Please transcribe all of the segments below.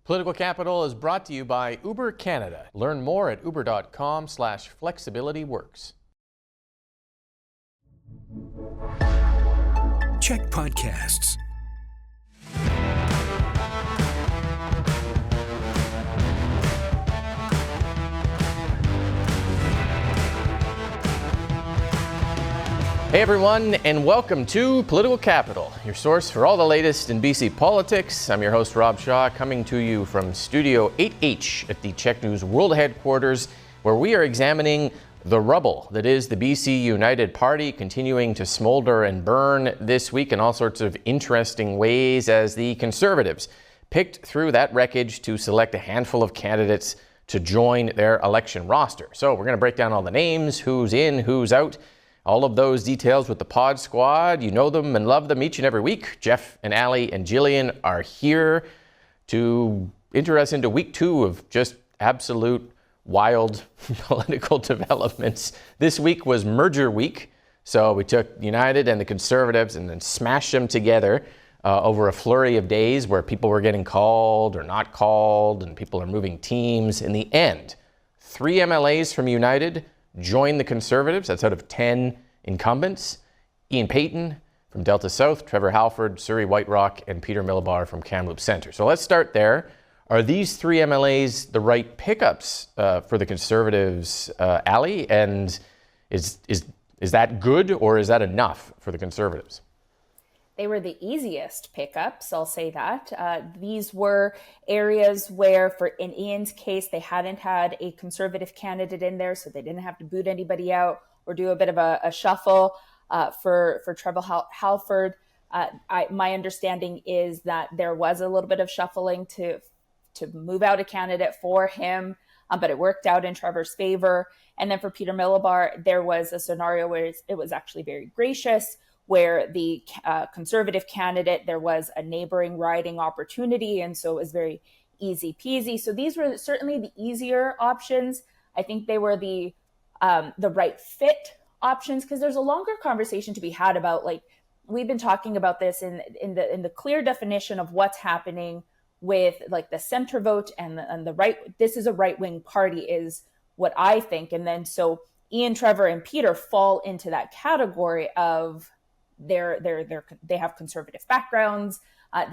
Political Capital is brought to you by Uber Canada. Learn more at uber.com/flexibilityworks. Chek Podcasts. Hey everyone, and welcome to Political Capital, your source for all the latest in BC politics. I'm your host, Rob Shaw, coming to you from Studio 8H at the Chek News World Headquarters, where we are examining the rubble that is the BC United Party, continuing to smolder and burn this week in all sorts of interesting ways as the Conservatives picked through that wreckage to select a handful of candidates to join their election roster. So we're going to break down all the names, who's in, who's out, all of those details with the Pod Squad. You know them and love them each and every week. Jeff and Allie and Jillian are here to enter us into week 2 of just absolute wild political developments. This week was merger week, so we took United and the Conservatives and then smashed them together over a flurry of days where people were getting called or not called and people are moving teams. In the end, 3 MLAs from United joined the Conservatives. That's out of 10 incumbents. Ian Payton from Delta South, Trevor Halford, Surrey White Rock, and Peter Millibar from Kamloops Centre. So let's start there. Are these 3 MLAs the right pickups for the Conservatives, Allie? And is that good or is that enough for the Conservatives? They were the easiest pickups, I'll say that. These were areas where, in Ian's case, they hadn't had a Conservative candidate in there, so they didn't have to boot anybody out or do a bit of a shuffle. For Trevor Halford, my understanding is that there was a little bit of shuffling to move out a candidate for him, but it worked out in Trevor's favor. And then for Peter Millibar, there was a scenario where it was actually very gracious, where the Conservative candidate, there was a neighboring riding opportunity, and so it was very easy peasy. So these were certainly the easier options. I think they were the right fit options, because there's a longer conversation to be had about, like, we've been talking about this in the clear definition of what's happening with, like, the center vote and the right. This is a right-wing party is what I think. And then so Ian, Trevor, and Peter fall into that category of they have Conservative backgrounds.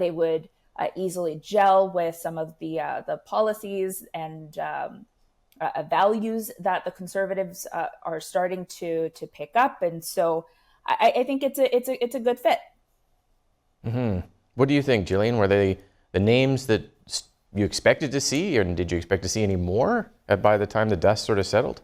They would easily gel with some of the policies and values that the Conservatives are starting to pick up, and so I think it's a good fit. Mm-hmm. What do you think, Jillian? Were they the names that you expected to see, or did you expect to see any more by the time the dust sort of settled?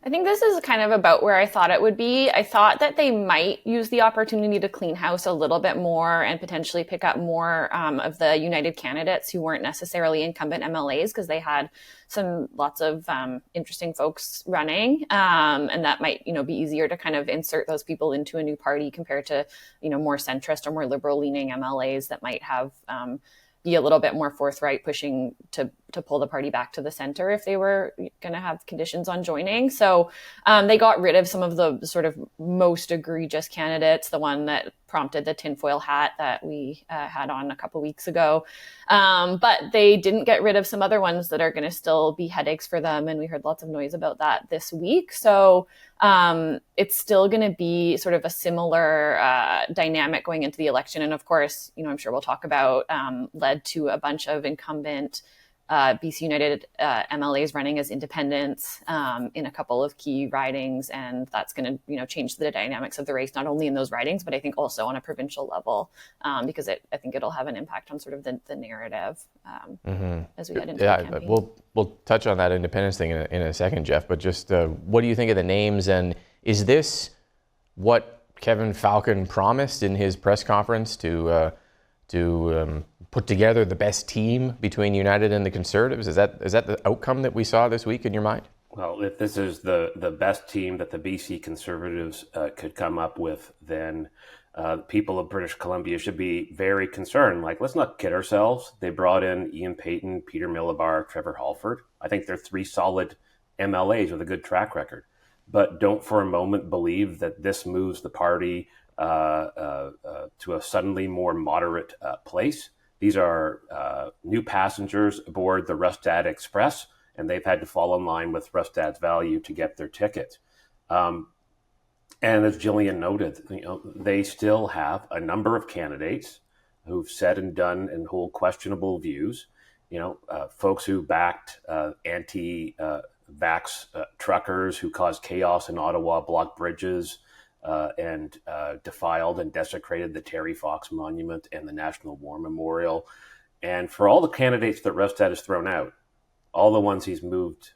I think this is kind of about where I thought it would be. I thought that they might use the opportunity to clean house a little bit more and potentially pick up more of the United candidates who weren't necessarily incumbent MLAs, because they had lots of interesting folks running, and that might be easier to kind of insert those people into a new party compared to more centrist or more liberal leaning MLAs that might have be a little bit more forthright, pushing to pull the party back to the center if they were going to have conditions on joining. So they got rid of some of the sort of most egregious candidates, the one that prompted the tinfoil hat that we had on a couple weeks ago. But they didn't get rid of some other ones that are going to still be headaches for them. And we heard lots of noise about that this week. So it's still going to be sort of a similar dynamic going into the election. And of course, I'm sure we'll talk about led to a bunch of incumbent BC United MLAs running as independents in a couple of key ridings, and that's going to change the dynamics of the race, not only in those ridings, but I think also on a provincial level, because I think it'll have an impact on sort of the narrative as we head into the campaign. We'll touch on that independence thing in a second, Jeff, but just what do you think of the names, and is this what Kevin Falcon promised in his press conference to put together the best team between United and the Conservatives? Is that the outcome that we saw this week in your mind? Well, if this is the best team that the BC Conservatives could come up with, then people of British Columbia should be very concerned. Like, let's not kid ourselves. They brought in Ian Payton, Peter Millibar, Trevor Halford. I think they're 3 solid MLAs with a good track record. But don't for a moment believe that this moves the party to a suddenly more moderate place. These are new passengers aboard the Rustad Express, and they've had to fall in line with Rustad's value to get their ticket. And as Jillian noted, they still have a number of candidates who've said and done and hold questionable views. Folks who backed anti-vax truckers who caused chaos in Ottawa, blocked bridges, and defiled and desecrated the Terry Fox Monument and the National War Memorial. And for all the candidates that Rustad has thrown out, all the ones he's moved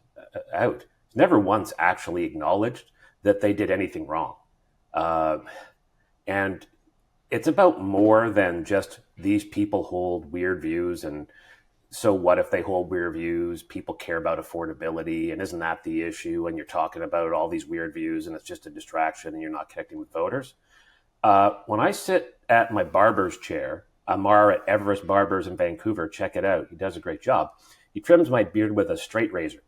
out, he's never once actually acknowledged that they did anything wrong. And it's about more than just these people hold weird views, and so what if they hold weird views? People care about affordability, and isn't that the issue? And you're talking about all these weird views, and it's just a distraction, and you're not connecting with voters. When I sit at my barber's chair, Amar at Everest Barbers in Vancouver, check it out. He does a great job. He trims my beard with a straight razor.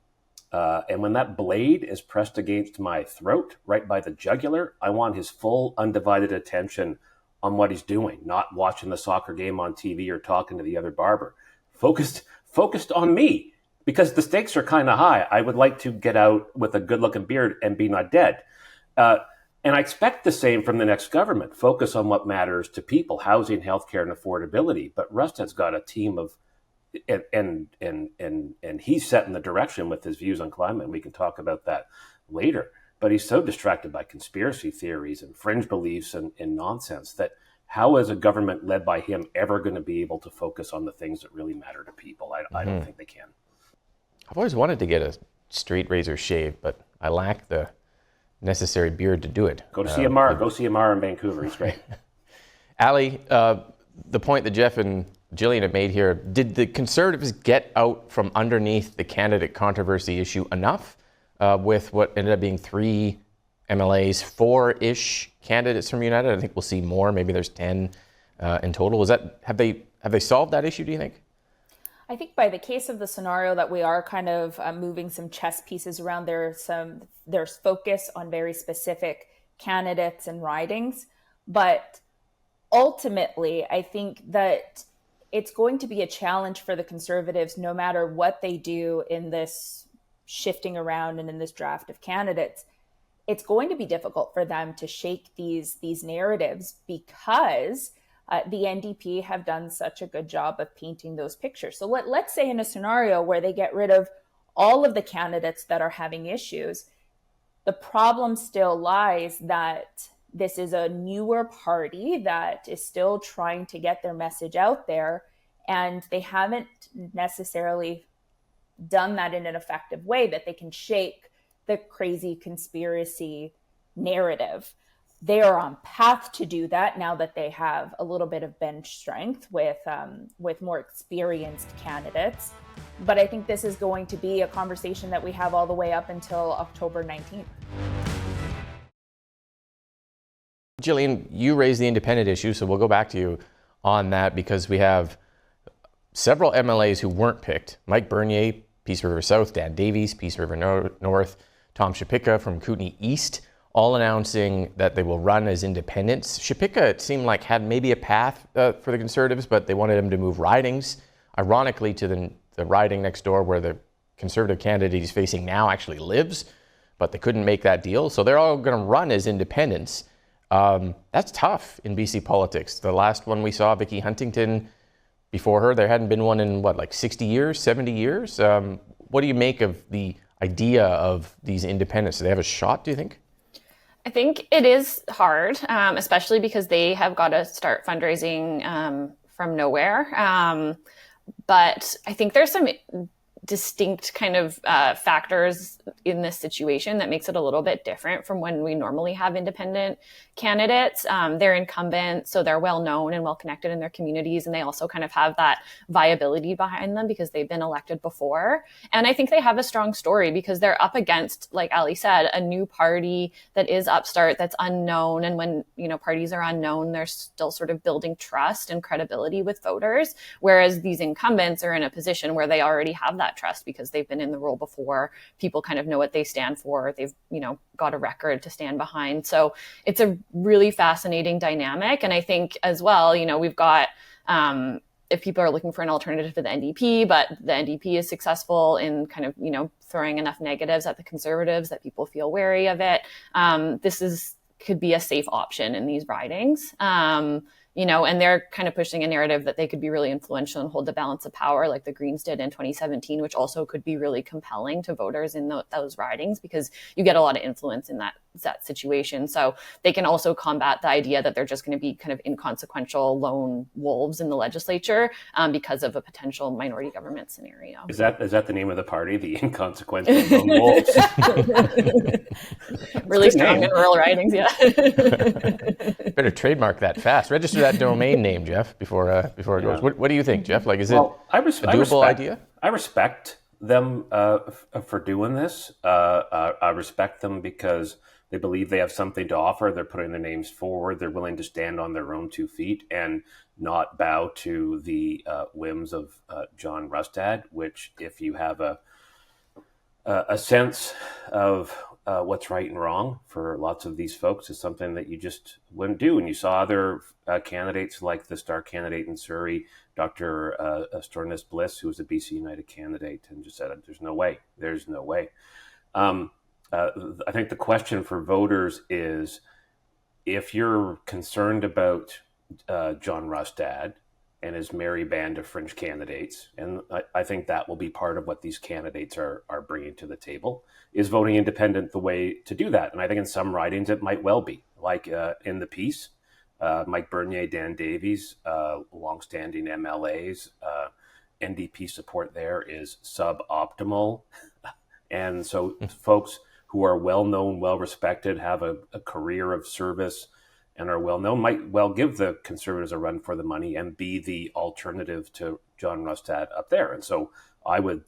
And when that blade is pressed against my throat, right by the jugular, I want his full, undivided attention on what he's doing, not watching the soccer game on TV or talking to the other barber. Focused on me, because the stakes are kind of high. I would like to get out with a good-looking beard and be not dead. And I expect the same from the next government. Focus on what matters to people, housing, healthcare, and affordability. But Rustad's got a team of and he's setting the direction with his views on climate, and we can talk about that later. But he's so distracted by conspiracy theories and fringe beliefs and nonsense that how is a government led by him ever going to be able to focus on the things that really matter to people? I don't think they can. I've always wanted to get a straight razor shave, but I lack the necessary beard to do it. Go to see Amar. Go see Amar in Vancouver. He's great. Allie, the point that Jeff and Jillian have made here, did the Conservatives get out from underneath the candidate controversy issue enough with what ended up being 3 MLAs, 4-ish candidates from United? I think we'll see more. Maybe there's 10 in total. Have they solved that issue, do you think? I think by the case of the scenario that we are kind of moving some chess pieces around, there's focus on very specific candidates and ridings. But ultimately, I think that it's going to be a challenge for the Conservatives, no matter what they do in this shifting around and in this draft of candidates. It's going to be difficult for them to shake these narratives because the NDP have done such a good job of painting those pictures. So let's say in a scenario where they get rid of all of the candidates that are having issues, the problem still lies that this is a newer party that is still trying to get their message out there, and they haven't necessarily done that in an effective way that they can shake the crazy conspiracy narrative. They are on path to do that now that they have a little bit of bench strength with more experienced candidates. But I think this is going to be a conversation that we have all the way up until October 19th. Jillian, you raised the independent issue, so we'll go back to you on that because we have several MLAs who weren't picked. Mike Bernier, Peace River South, Dan Davies, Peace River North, Tom Shapika from Kootenay East, all announcing that they will run as independents. Shapika, it seemed like, had maybe a path for the Conservatives, but they wanted him to move ridings, ironically, to the riding next door where the Conservative candidate he's facing now actually lives, but they couldn't make that deal. So they're all going to run as independents. That's tough in BC politics. The last one we saw, Vicky Huntington, before her, there hadn't been one in, 60 years, 70 years? What do you make of the idea of these independents? Do they have a shot, do you think? I think it is hard, especially because they have got to start fundraising from nowhere. But I think there's some distinct kind of factors in this situation that makes it a little bit different from when we normally have independent candidates. They're incumbents, so they're well known and well connected in their communities, and they also kind of have that viability behind them because they've been elected before. And I think they have a strong story because they're up against, like Allie said, a new party that is upstart, that's unknown. And when, parties are unknown, they're still sort of building trust and credibility with voters, whereas these incumbents are in a position where they already have that trust because they've been in the role before. People kind of know what they stand for. They've, got a record to stand behind. So it's a really fascinating dynamic. And I think as well, we've got if people are looking for an alternative to the NDP, but the NDP is successful in kind of, throwing enough negatives at the Conservatives that people feel wary of it, could be a safe option in these ridings. And they're kind of pushing a narrative that they could be really influential and hold the balance of power like the Greens did in 2017, which also could be really compelling to voters in those ridings because you get a lot of influence in that situation. So they can also combat the idea that they're just going to be kind of inconsequential lone wolves in the legislature because of a potential minority government scenario. Is that the name of the party, the inconsequential lone wolves? Really strong in rural ridings, yeah. Better trademark that fast. Register that domain name, Jeff, before it goes. What do you think, Jeff? Like, is it a doable idea? I respect them for doing this. I respect them because they believe they have something to offer. They're putting their names forward. They're willing to stand on their own 2 feet and not bow to the whims of John Rustad, which, if you have a sense of what's right and wrong for lots of these folks, is something that you just wouldn't do. And you saw other candidates like the star candidate in Surrey, Dr. Stornis Bliss, who was a BC United candidate, and just said, there's no way. I think the question for voters is, if you're concerned about John Rustad and his merry band of fringe candidates, and I think that will be part of what these candidates are bringing to the table, is voting independent the way to do that. And I think in some ridings it might well be, like in the piece, Mike Bernier, Dan Davies, longstanding MLAs, NDP support there is suboptimal. And so folks who are well-known, well-respected, have a career of service, and are well-known, might well give the Conservatives a run for the money and be the alternative to John Rustad up there. And so I will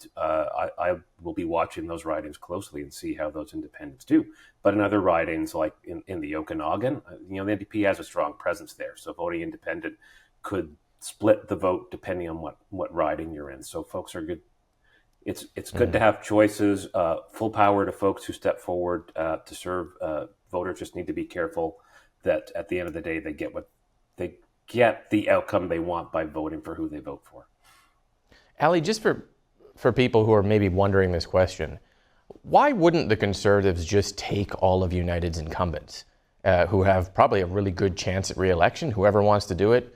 be watching those ridings closely and see how those independents do. But in other ridings, like in the Okanagan, the NDP has a strong presence there. So voting independent could split the vote depending on what riding you're in. So folks are good. It's good to have choices. Full power to folks who step forward to serve. Voters just need to be careful that at the end of the day they get the outcome they want by voting for who they vote for. Allie, just for people who are maybe wondering this question, why wouldn't the Conservatives just take all of United's incumbents who have probably a really good chance at re-election, whoever wants to do it,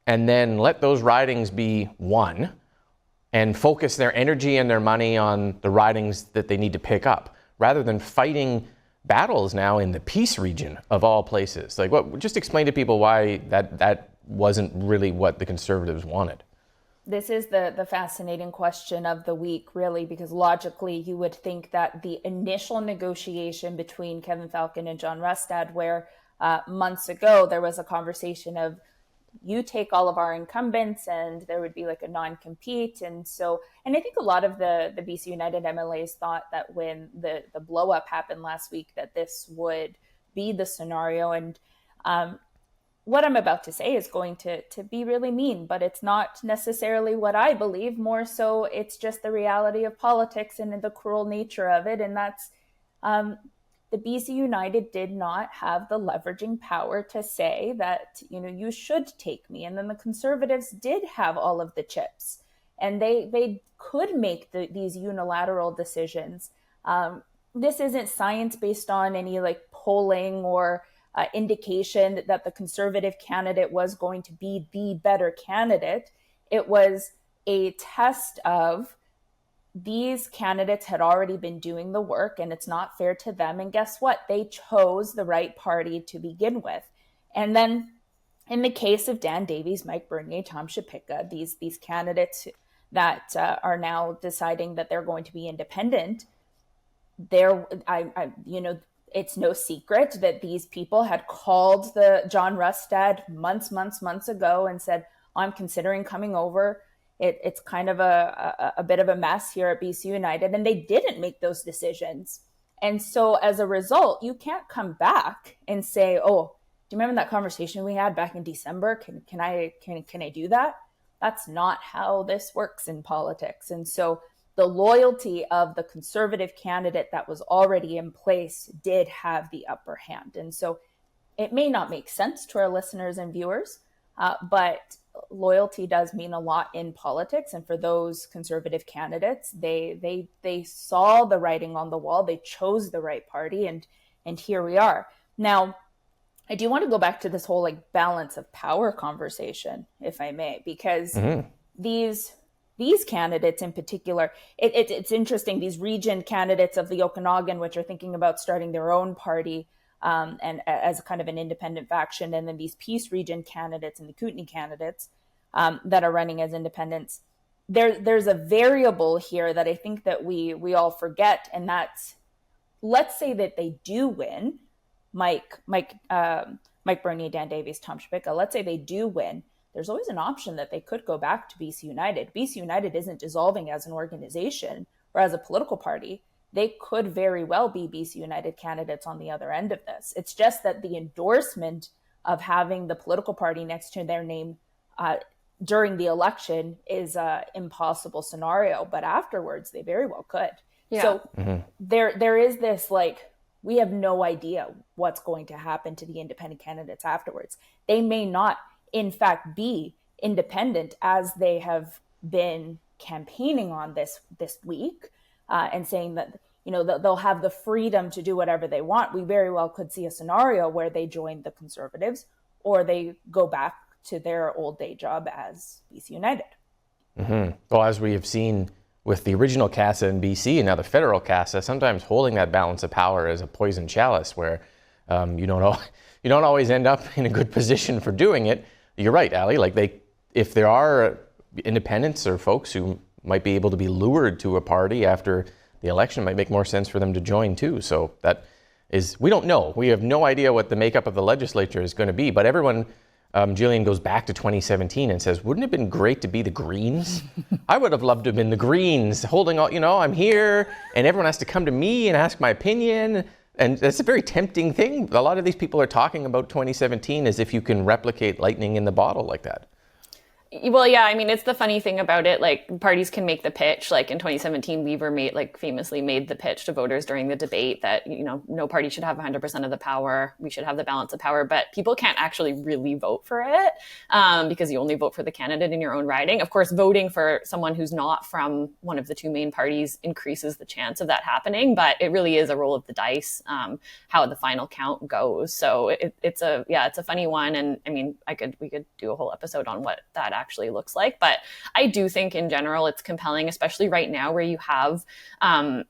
and then let those ridings be won and focus their energy and their money on the ridings that they need to pick up, rather than fighting battles now in the Peace region of all places? Like, just explain to people why that wasn't really what the Conservatives wanted. This is the fascinating question of the week, really, because logically you would think that the initial negotiation between Kevin Falcon and John Rustad, where months ago there was a conversation of, you take all of our incumbents and there would be like a non-compete. And I think a lot of the BC United MLAs thought that when the blow up happened last week, that this would be the scenario. And what I'm about to say is going to be really mean, but it's not necessarily what I believe. More so, it's just the reality of politics and the cruel nature of it. And that's the BC United did not have the leveraging power to say that, you should take me. And then the Conservatives did have all of the chips, and they could make these unilateral decisions. This isn't science based on any polling or indication that the Conservative candidate was going to be the better candidate. It was a test of, these candidates had already been doing the work and it's not fair to them. And guess what? They chose the right party to begin with. And then in the case of Dan Davies, Mike Bernier, Tom Shapika, these candidates that are now deciding that they're going to be independent, it's no secret that these people had called the John Rustad months ago and said, I'm considering coming over. It's kind of a bit of a mess here at BC United, and they didn't make those decisions. And so as a result, you can't come back and say, oh, do you remember that conversation we had back in December? Can I do that? That's not how this works in politics. And so the loyalty of the Conservative candidate that was already in place did have the upper hand. And so it may not make sense to our listeners and viewers, but loyalty does mean a lot in politics, and for those Conservative candidates, they saw the writing on the wall. They chose the right party, and here we are. Now, I do want to go back to this whole like balance of power conversation, if I may, because these candidates in particular, it's interesting. These region candidates of the Okanagan, which are thinking about starting their own party, and as kind of an independent faction, and then these Peace Region candidates and the Kootenay candidates that are running as independents. There's a variable here that I think that we all forget, and that's, let's say that they do win, Mike Bernier, Dan Davies, Tom Shpicka, let's say they do win. There's always an option that they could go back to BC United. BC United isn't dissolving as an organization or as a political party. They could very well be BC United candidates on the other end of this. It's just that the endorsement of having the political party next to their name during the election is an impossible scenario, but afterwards they very well could. Yeah. So there is this, like, we have no idea what's going to happen to the independent candidates afterwards. They may not, in fact, be independent as they have been campaigning on this week, and saying that, you know, they'll have the freedom to do whatever they want. We very well could see a scenario where they join the Conservatives or they go back to their old day job as BC United. Well, as we have seen with the original CASA in BC and now the federal CASA, sometimes holding that balance of power is a poison chalice where you don't always end up in a good position for doing it. You're right, Allie. Like, if there are independents or folks who might be able to be lured to a party after the election, it might make more sense for them to join too. So that is, we don't know. We have no idea what the makeup of the legislature is going to be, but everyone, Jillian, goes back to 2017 and says, wouldn't it have been great to be the Greens? I would have loved to have been the Greens, holding all, I'm here and everyone has to come to me and ask my opinion. And that's a very tempting thing. A lot of these people are talking about 2017 as if you can replicate lightning in the bottle like that. Well, yeah, I mean, it's the funny thing about it. Like, parties can make the pitch. Like in 2017, Weaver famously made the pitch to voters during the debate that, no party should have 100% of the power. We should have the balance of power. But people can't actually really vote for it because you only vote for the candidate in your own riding. Of course, voting for someone who's not from one of the two main parties increases the chance of that happening. But it really is a roll of the dice how the final count goes. So it's a funny one. And I mean, we could do a whole episode on what that actually looks like. But I do think in general it's compelling, especially right now where you have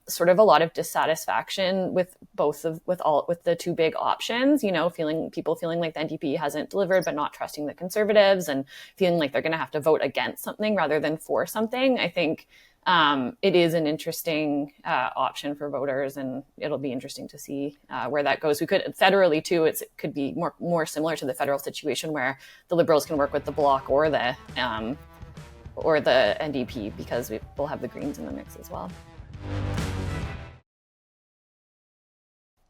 sort of a lot of dissatisfaction with with the two big options, people feeling like the NDP hasn't delivered but not trusting the Conservatives and feeling like they're going to have to vote against something rather than for something. I think it is an interesting option for voters, and it'll be interesting to see where that goes. We could federally too. It could be more similar to the federal situation where the Liberals can work with the Bloc or the NDP because we'll have the Greens in the mix as well.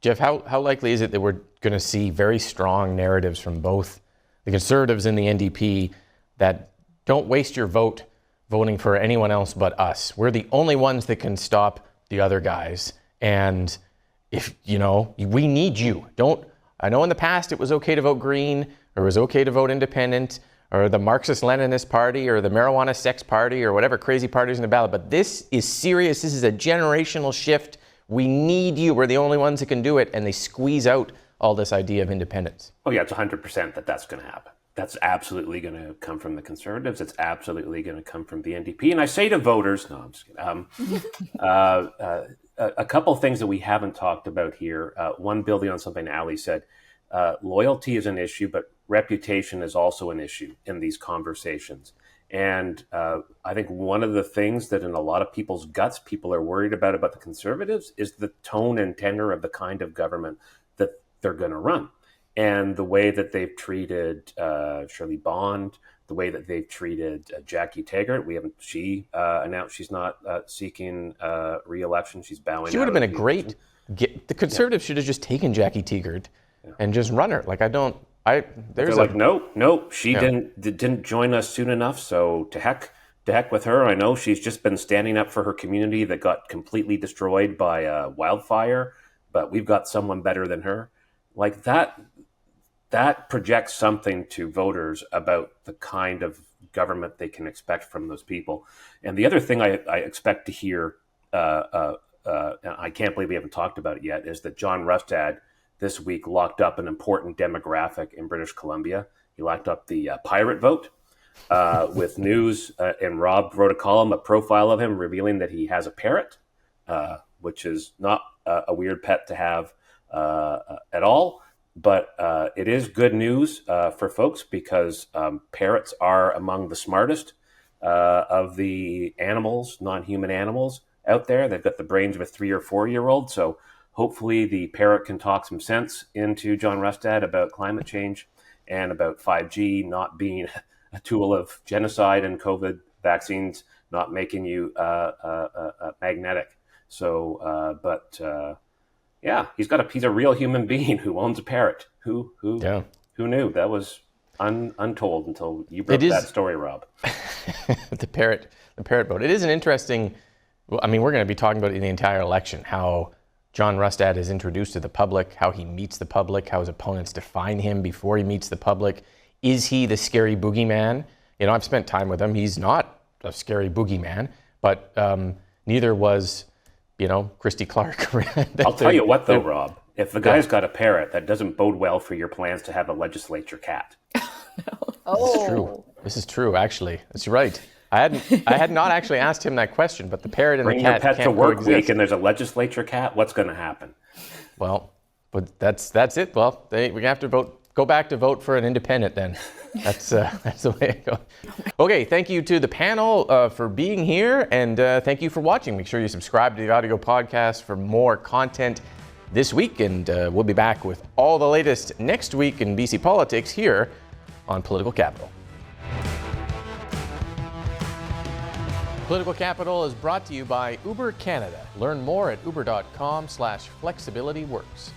Jeff, how likely is it that we're going to see very strong narratives from both the Conservatives and the NDP that don't waste your vote voting for anyone else but us? We're the only ones that can stop the other guys. And if, we need you. I know in the past it was okay to vote Green, or it was okay to vote Independent, or the Marxist-Leninist Party, or the Marijuana Sex Party, or whatever crazy parties in the ballot. But this is serious. This is a generational shift. We need you. We're the only ones that can do it. And they squeeze out all this idea of independence. Oh, yeah, it's 100% that's going to happen. That's absolutely going to come from the Conservatives. It's absolutely going to come from the NDP. And I say to voters, no, I'm just kidding. A couple of things that we haven't talked about here. One, building on something Allie said, loyalty is an issue, but reputation is also an issue in these conversations. And I think one of the things that in a lot of people's guts, people are worried about the Conservatives is the tone and tenor of the kind of government that they're going to run. And the way that they've treated Shirley Bond, the way that they've treated Jackie Taggart. She announced she's not seeking re-election. She's bowing out. She would have been a great, the Conservatives should have just taken Jackie Taggart and just run her. They're like, no, she didn't join us soon enough. So to heck with her. I know she's just been standing up for her community that got completely destroyed by a wildfire, but we've got someone better than her. Like that projects something to voters about the kind of government they can expect from those people. And the other thing I expect to hear, and I can't believe we haven't talked about it yet, is that John Rustad this week locked up an important demographic in British Columbia. He locked up the pirate vote with news, and Rob wrote a column, a profile of him, revealing that he has a parrot, which is not a weird pet to have at all. But it is good news for folks because parrots are among the smartest of the animals, non-human animals out there. They've got the brains of a 3 or 4 year old. So hopefully the parrot can talk some sense into John Rustad about climate change and about 5G not being a tool of genocide and COVID vaccines not making you magnetic. So, yeah, he's a real human being who owns a parrot. Who knew? That was untold until you broke that story, Rob. the parrot vote. It is an interesting. I mean, we're going to be talking about it in the entire election. How John Rustad is introduced to the public, how he meets the public, how his opponents define him before he meets the public. Is he the scary boogeyman? You know, I've spent time with him. He's not a scary boogeyman, but neither was, Christy Clark. I'll tell you what, though, Rob. If the guy's got a parrot, that doesn't bode well for your plans to have a legislature cat. Oh, This is true. Actually, that's right. I had not actually asked him that question, but the parrot and Bring the cat your pet can't to work coexist. week, and there's a legislature cat. What's going to happen? Well, but that's it. Well, we have to go back to vote for an independent then. That's the way it goes. Okay, thank you to the panel for being here, and thank you for watching. Make sure you subscribe to the audio podcast for more content this week, and we'll be back with all the latest next week in BC politics here on Political Capital. Political Capital is brought to you by Uber Canada. Learn more at uber.com/flexibilityworks.